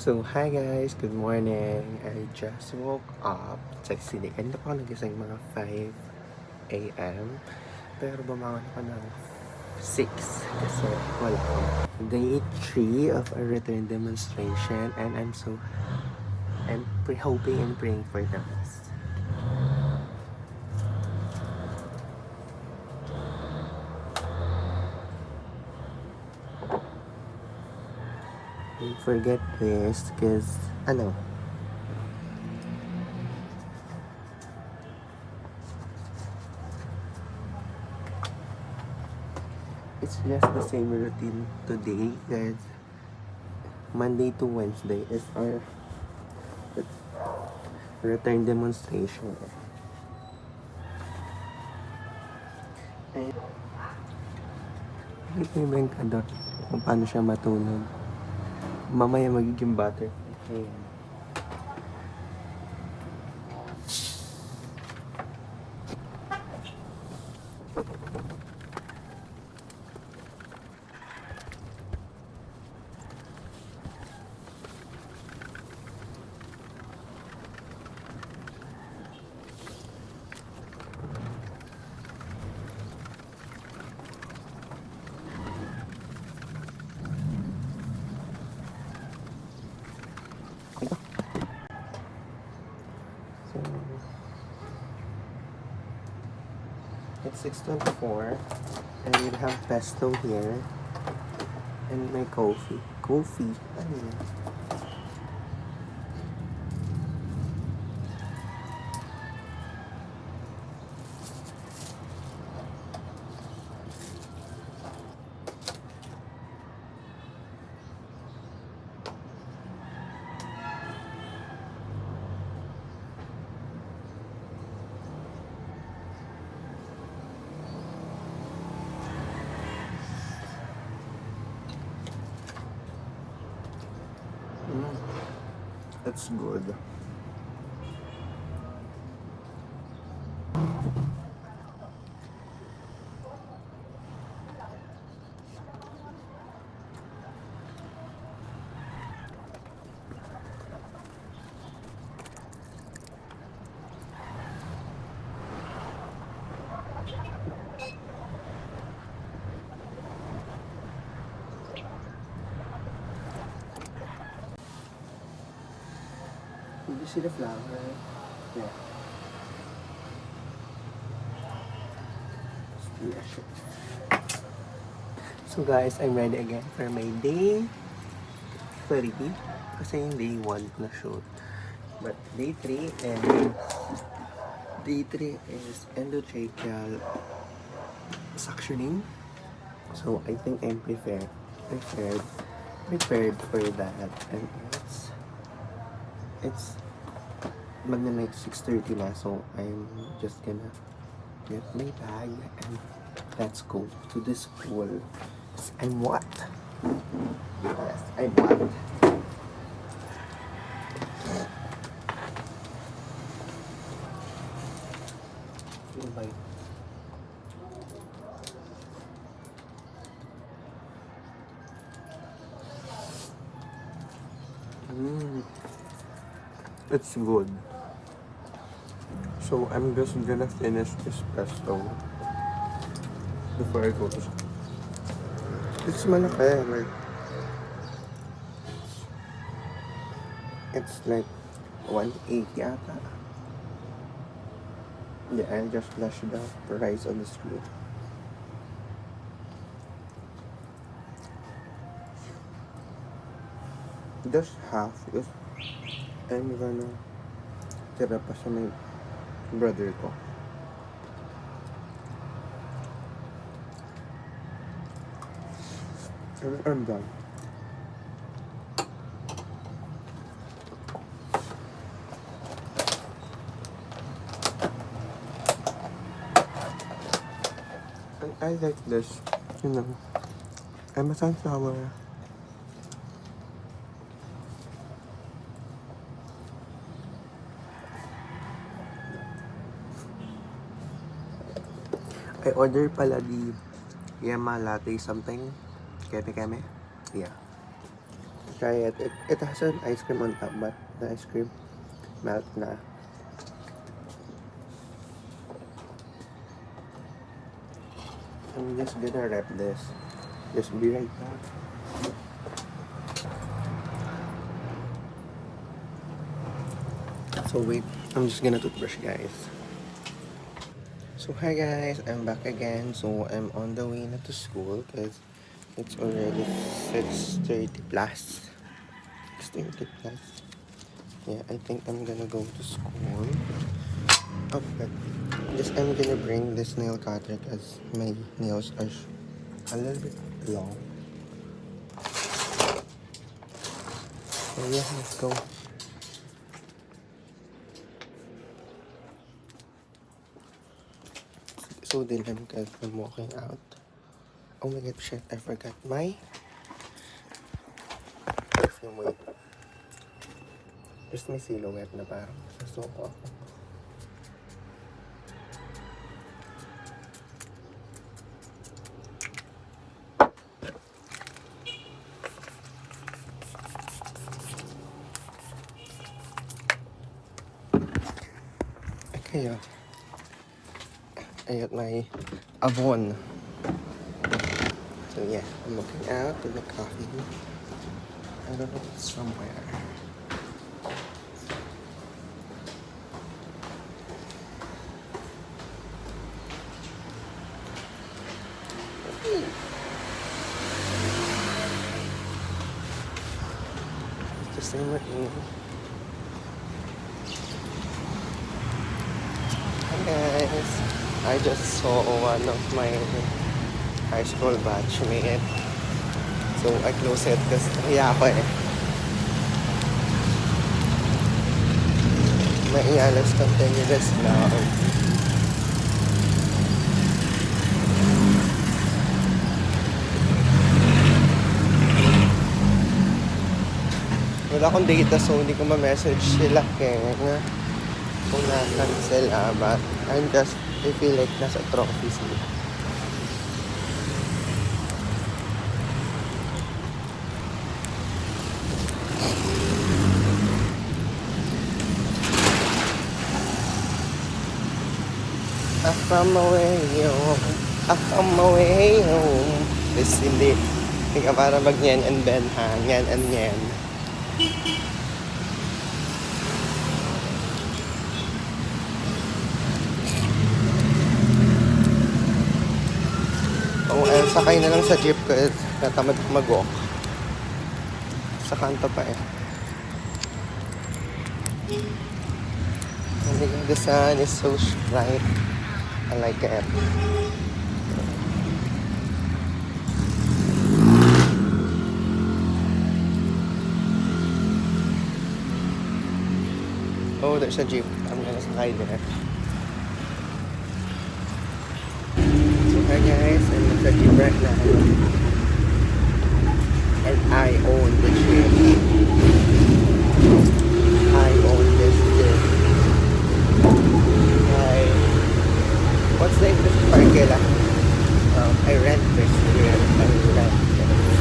So, hi guys! Good morning! I just woke up. Sexy. Kanina pa ako nagising mga 5 a.m. Pero bumangon ako ng 6 kasi wala akong day 3 of a return demonstration and I'm hoping and praying for the best. Don't forget this because, it's just the same routine today, guys. Monday to Wednesday is our return demonstration. And bakit may blank adult kung paano siya matulog? Mamaya magiging butter. Ayan. So, it's 6:24 and we have pesto here and my coffee. Coffee? Ano yun? That's good. Did you see the flower? Yeah. So guys, I'm ready again for my day 3. Kasi yung day 1 na shoot. But day 3 is endotracheal suctioning. So I think I'm prepared for that. And it's magna like 6:30 na, so I'm just gonna get my bag and let's go to the school. I'm what? Yes, I'm what? Bye. It's good. So I'm just gonna finish this pesto before I go to school. It's malaki, like it's like 180 yata. Yeah, I'll just flush the rice on the screen. Just half because I'm gonna tira pa sa my brother ko. And I'm done. And I like this, I'm a sunflower. I order pala the Yama latte something. Keme. Yeah. try it. It has an ice cream on top, but the ice cream melt na. I'm just gonna wrap this. Just be right back. So wait, I'm just gonna toothbrush, guys. So hi guys, I'm back again. So I'm on the way na to school because it's already 6:30 plus. 6:30 plus. Yeah, I think I'm gonna go to school. Oh, but I'm gonna bring this nail cutter because my nails are a little bit long. So yeah, let's go. So dilim because I'm walking out. Oh my god, shit, I forgot my perfume. Wait. Just may silhouette na parang sasuko ako. Okay, I got my Avon. So yeah, I'm looking out with the coffee. I don't know, it's somewhere. It's the same with me. Hi guys, I just saw one of my high school batchmate. So I close it kasi nahiya ako eh. Maialas continuous vlog. Wala akong data so hindi ko ma-message sila kung nasan sila, but I feel like nasa trophy sila. I found my way home. I found my way home. This hindi ka para mag-nyan and ben ha. Nyan and nyan. Oh, sakay na lang sa jeep kasi natamad mag-walk. Sa kanto pa eh. Oh my God, the sun is so bright. I like it. Oh, there's a jeep. I'm gonna sakay there. So hi guys, I'm at the jeep right now. And I own the jeep. I own this jeep. What's the English parkela? I rent this here. I rent this.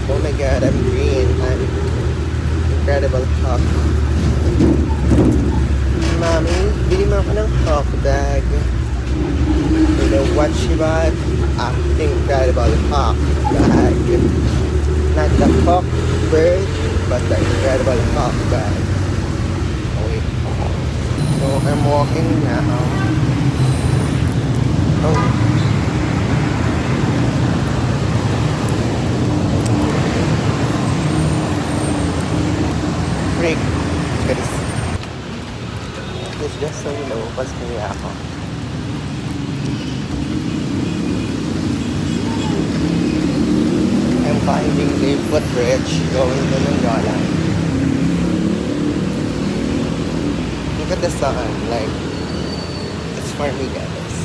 Oh my god, I'm green. I'm Incredible Hulk. Mommy, bili mo ako ng Hulk bag. You know what she bought? Incredible Hulk bag. Not the Hulk bird, but the Incredible Hulk bag. Oh wait. So I'm walking now. Oh. Freak. It's just so low. Pas kaya ako. I'm finding the footbridge going to Nangala. Look at the sun, like, it's for me guys.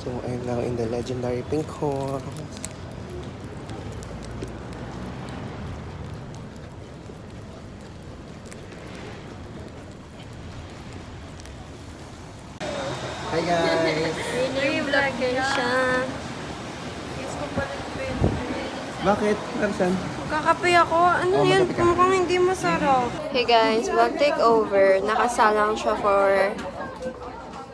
So I'm now in the legendary Pink Horse. Hi guys! Vlogger siya. Bakit? Karsan? Kakape ako. Ano yun? magkape ka. Mukhang hindi masarap. Hey guys, vlog takeover. Nakasalang siya for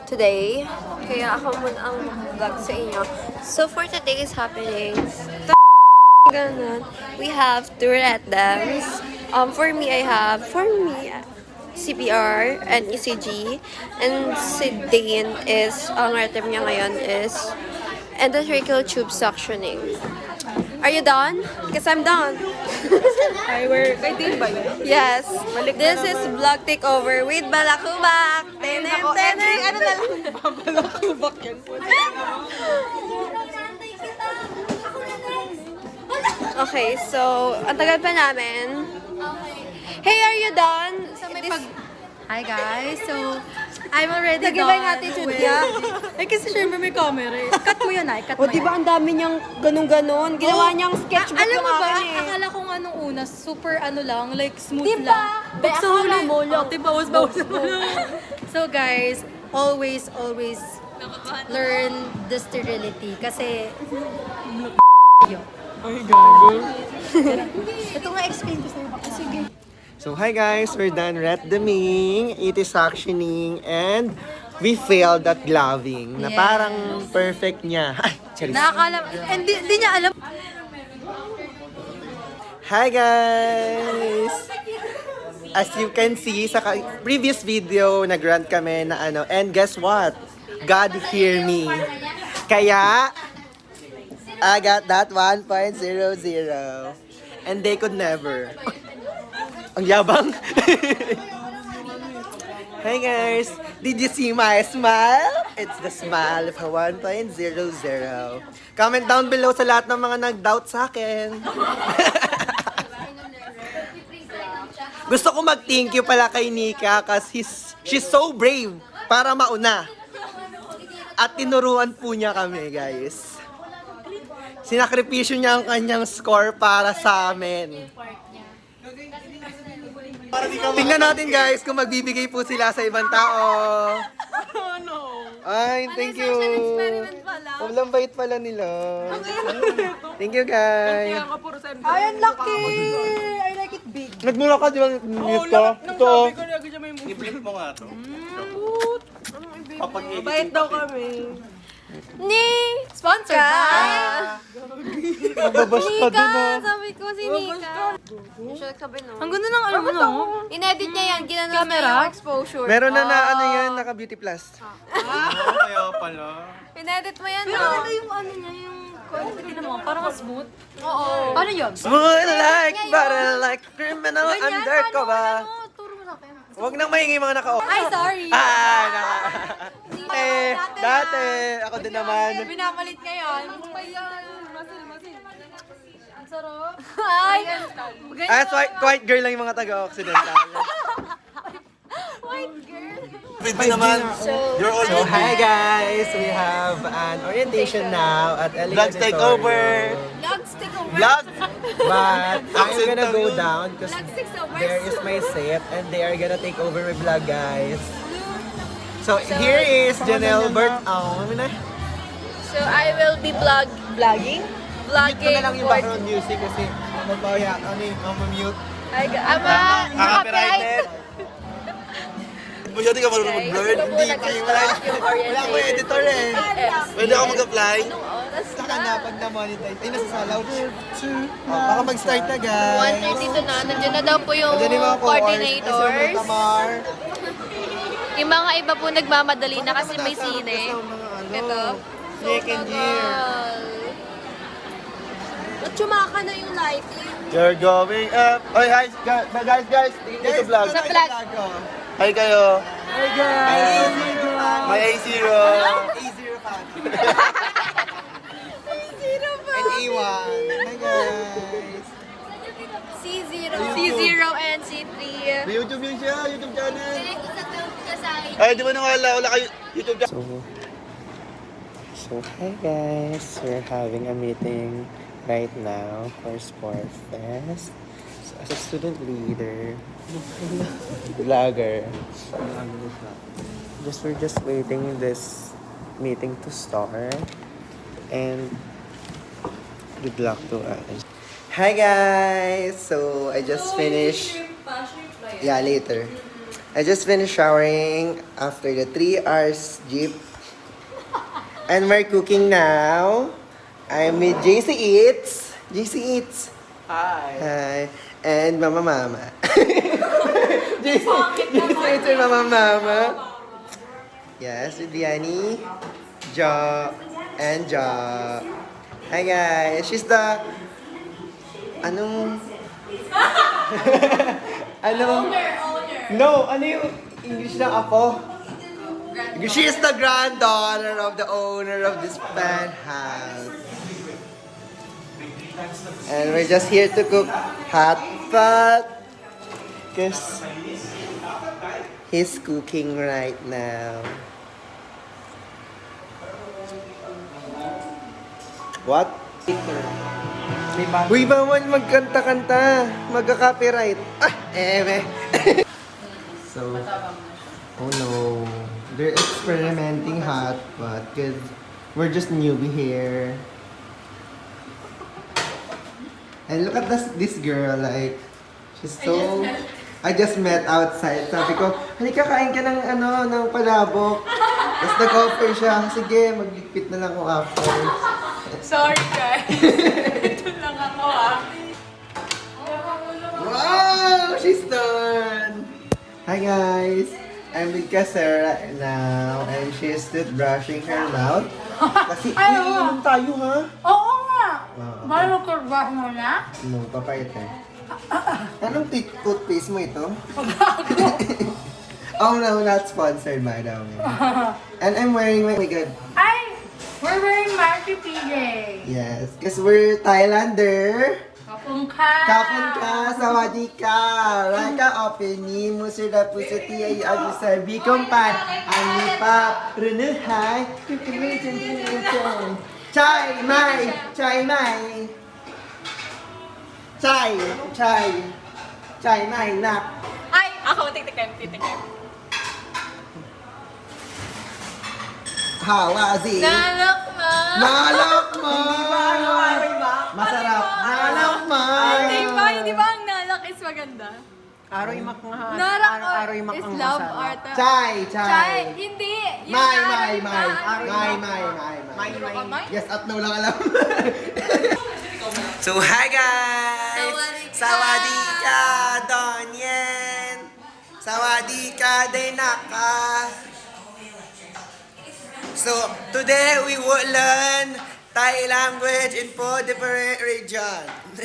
today. Kaya ako muna ang vlog sa inyo. So for today's happenings, ganun, we have two randoms. For me, CPR and ECG. And si Dane is, ang random niya ngayon is endotracheal tube suctioning. Are you done? Because I'm done. Kay Dane ba yun? Yes. This is vlog takeover with Balakubak. Ano na lang? Babalakubak yan po. Okay, so, ang tagal pa namin. Hey, are you done? Hi guys, so I'm already Nag-iba yung attitude niya. Kasi syempre may camera eh. Cut mo yun ay, cut mo O, di ba ang dami niyang ganun-ganon? Ginawa niyang sketchbook Alam yung mo ba, akin eh. akala ko nga nung una, super ano lang, like smooth Di ba? lang. Be, Pag sa akala huli, mo lang. di ba, bawas So guys, always learn the sterility. Kasi, Ay, gago. ito nga explain ko sa'yo. Sige. So, hi guys! We're done red-deming, it is suctioning, and we failed at gloving. Na Yes. parang perfect niya. Ay, charis. Nakakala, hindi niya alam. Hi guys! As you can see sa previous video, nag-rant kami na ano, and guess what? God hear me. Kaya, I got that 1.00. And they could never. Ang yabang. Hi guys! Did you see my smile? It's the smile of a 1.00. Comment down below sa lahat ng mga nag-doubt sa akin. Gusto ko mag-thank you pala kay Nika kasi she's so brave para mauna. At tinuruan po niya kami, guys. Sinakripisyo niya ang kanyang score para sa amin. Tingnan natin, guys, kung magbibigay po sila sa ibang tao. Ay, thank you. Walang bait pala nila. Thank you, guys. Ay, ang laki! I like it big. Nagmula ka, di ba? Mute ka. Ito. I-blink mo nga to. Bait daw kami. Ni! Sponsor Ka! Mababas ka Nika! dun, ah. Sabi ko si Nika. Siya sabi no. Ang ganda ng alam mo, no? In-edit niya yan. Ginanap niya Camera? yung exposure. Meron na ano yan, naka Beauty Plus. Kaya pala. In-edit mo yan, Pero no? ano yung ano niya, yung quality naman, parang smooth. Oo. Paano yun? Smooth like butter, like criminal Ganyan, undercover. paano? Turo mo sa akin. Huwag nang maingay mga naka-off. Ay, sorry. Dati, ako din naman. Binamalit ngayon. Ang sarap. Ay! Quiet girl lang yung mga taga-Occidental. White girl. Pwede naman. You're all So, hi guys! We have an orientation now at LA Vlogs take over. Vlogs take over. Vlog! But I'm gonna go Accent down because Vlogs takes over. there is my set and they are gonna take over my vlog, guys. So, here is Janelle Bert. So, I will be vlogging. Ito na lang yung background music kasi magpawaya mute. Copyrighted. Masyado ka marunong mag-blur. Wala ko editor eh. Pwede ako mag-apply. Saka na pag na-monetize. Ay, nasasalaw. Baka mag-start na, guys. 1:32 na. Nandiyan na daw po yung Nandiyan yung mga coordinators. Tamar. Yung mga iba po nagmamadali na kasi may sine. Ito. Second year. At tsumaka na yung lighting. You're going up. Oy, guys. Tingin nyo sa vlog. Sa vlog. Hi kayo. Hi, guys. May A0. A0 fan. And A1. Hi, guys. C0 and C3. May YouTube yun siya. YouTube channel. Ay, di ba wala kayo YouTube channel? So hi guys, we're having a meeting right now for Sport Fest. So, as a student leader, vlogger, we're just waiting this meeting to start. And good luck to us. Hi guys! So, I just finished... Yeah, later. I just finished showering after the 3 hours jeep. And we're cooking now. I'm with JC Eats. JC Eats. Hi. And Mama. JC Eats and Mama. Yes, with Yanni, Jo, and Jo. Hi guys. She's the... Anong... No, ano yung English ng apo? She is the granddaughter of the owner of this penthouse. And we're just here to cook hot pot. Because he's cooking right now. What? Uy, bawal magkanta-kanta. Magka-copyright. So, oh no. They're experimenting hot pot because we're just newbie here. And look at this girl, like, she's so... I just met outside. Sabi ko, halika kain ka ng palabok. Tapos nag-offer siya, sige, magligpit na lang ako after. Sorry guys. Ito lang ako Wow! She's done! Hi guys! I'm with Casera now and she's still brushing her mouth. Kasi iinom tayo ha? Oo nga. Oo. Malo kurba mo na? No, papayat eh. Anong toothpaste mo ito? Oh no, not sponsored by the way. And I'm wearing my god. Ay! We're wearing Marky PJ. Yes, because we're Thailander. Kapung ka! Kapon ka, sawadee ka. Raka opini mo sila po sa tiyay agi sabi kumpan. Ani pa, runuhay. Chai mai, chai mai. Chai mai nak. Ay! Ako, titikim. Hawazi. Nalok mo! Nalok mo! Masarap. Nalok mo! Hindi ba ang nalak is maganda? Aroy mak nga. Narak Aroy mak is ang love masarap. art. Chai. Hindi! Yung Mai. Mai. Yes, at no lang alam. So, hi guys! Sawadee ka, Donyen! Sawadee ka, Denaka! So, today we will learn Thai language in 4 different regions.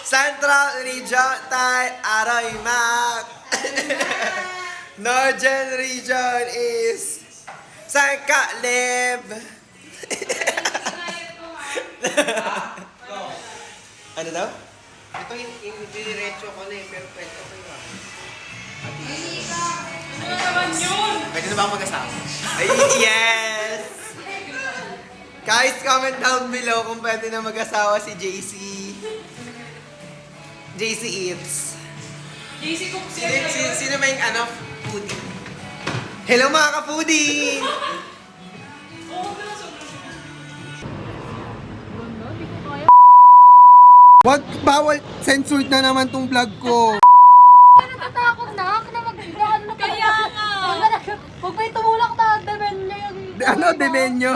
Central region, Thai, Aroy Mak. Northern region is Sangka Leb. Ano daw? Ito yung diretso ko na eh, pero kwento ko yun. Pwede na ba ako mag-asawa? Ay, yes! Guys, comment down below kung pwede na mag-asawa si JC. JC Eats. JC Cook Sino ba yung foodie? Hello mga ka-foodie! Wag, bawal, censored na naman tong vlog ko. Natatakot na ako na mag-gaan na kaya nga. Huwag may tumulak na demenyo yung... Ano, demenyo?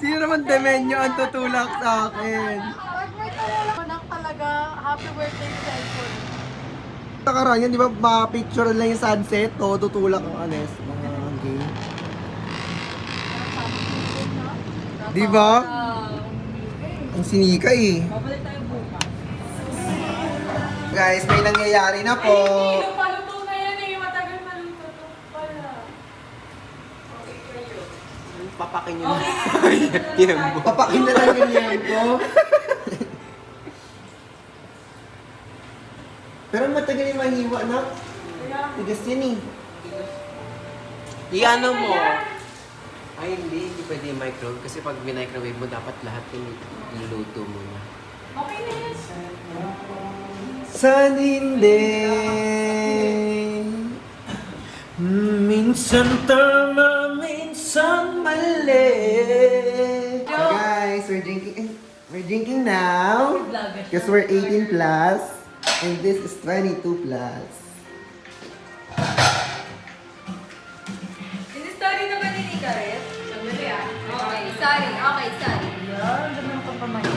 Sino naman demenyo ang tutulak sa akin? Huwag may tumulak na talaga. Happy birthday, cellphone. Nakaraan yan, di ba, ma-picture lang yung sunset, o tutulak ang anes. Mga gay. Di ba? Ang sinika eh. Babalik tayo bukas. Guys, may nangyayari na po. Paluto na yan eh. Matagal maluto to pala. Papakin nyo na. Yembo. Papakin na lang yung yempo. Pero matagal yung mahiwa na. Tigas yan eh. I-ano mo? Ay, hindi pwede yung microwave. Kasi pag microwave mo, dapat lahat yung niluto mo na. Okay na yan. San hindi Minsan tama, minsan mali. So guys, we're drinking now because we're 18 plus and this is 22 plus. Ini-story na ba ni Karet? Sandali ah. Okay, sorry. Yan, ganun ka pa man.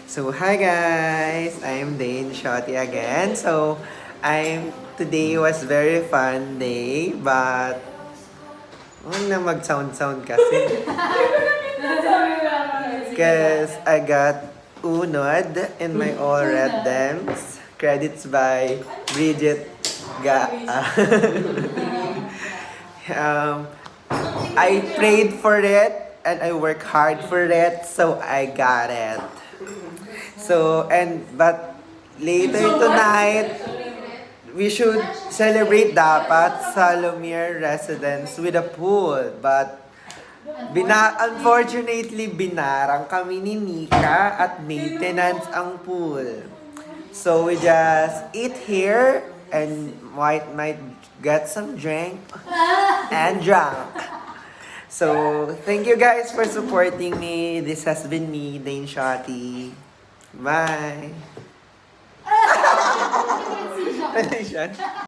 So hi guys, I'm Dane Shotty again. So today was very fun day, but huwag na mag-sound kasi. Because I got unod in my all red dems. Credits by Bridget I prayed for it and I worked hard for it, so I got it. But later tonight, we should celebrate dapat sa Lumiere residence with a pool. But unfortunately, binarang kami ni Nika at maintenance ang pool. So we just eat here and might get some drink and drunk. So thank you guys for supporting me. This has been me, Dane Shotty. Bye.